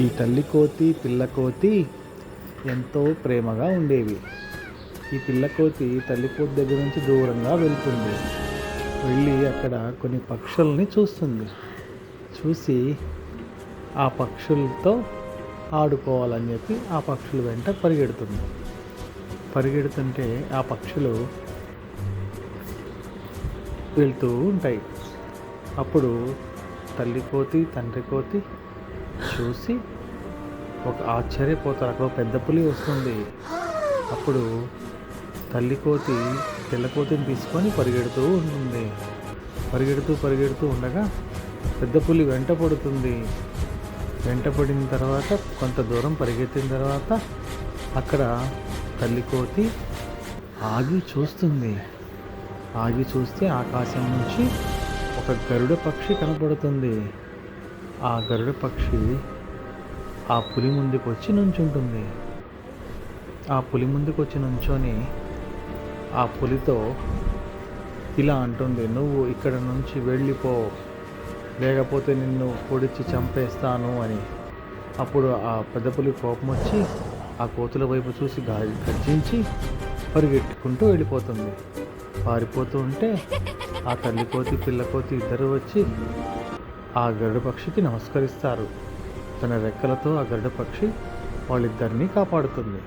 ఈ తల్లి కోతి పిల్ల కోతి ఎంతో ప్రేమగా ఉండేవి. ఈ పిల్ల కోతి తల్లి కోతి దగ్గర నుంచి దూరంగా వెళ్తుంది. వెళ్ళి అక్కడ కొన్ని పక్షుల్ని చూస్తుంది. చూసి ఆ పక్షులతో ఆడుకోవాలని చెప్పి ఆ పక్షుల వెంట పరిగెడుతుంది. పరిగెడుతుంటే ఆ పక్షులు వెళ్తూ ఉంటాయి. అప్పుడు తల్లి కోతి తండ్రి కోతి చూసి ఒక ఆశ్చర్యపోతారు. అక్కడ పెద్ద పులి వస్తుంది. అప్పుడు తల్లి కోతి పిల్ల కోతిని తీసుకొని పరిగెడుతూ ఉంటుంది. పరిగెడుతూ ఉండగా పెద్ద పులి వెంట పడుతుంది. వెంట పడిన తర్వాత కొంత దూరం పరిగెత్తిన తర్వాత అక్కడ తల్లి కోతి ఆగి చూస్తుంది. ఆగి చూస్తే ఆకాశం నుంచి ఒక గరుడ పక్షి కనపడుతుంది. ఆ గరుడ పక్షి ఆ పులి ముందుకు వచ్చి నుంచుంటుంది. ఆ పులి ముందుకు వచ్చి నుంచొని ఆ పులితో ఇలా అంటుంది, నువ్వు ఇక్కడ నుంచి వెళ్ళిపో, లేకపోతే నిన్ను పొడిచి చంపేస్తాను అని. అప్పుడు ఆ పెద్ద పులి కోపం వచ్చి ఆ కోతుల వైపు చూసి గర్జించి పరిగెట్టుకుంటూ వెళ్ళిపోతుంది. పారిపోతూ ఉంటే ఆ తల్లి కోతి పిల్ల కోతి ఇద్దరు వచ్చి ఆ గరుడ పక్షికి నమస్కరిస్తారు. తన రెక్కలతో ఆ గరుడ పక్షి వాళ్ళిద్దరినీ కాపాడుతుంది.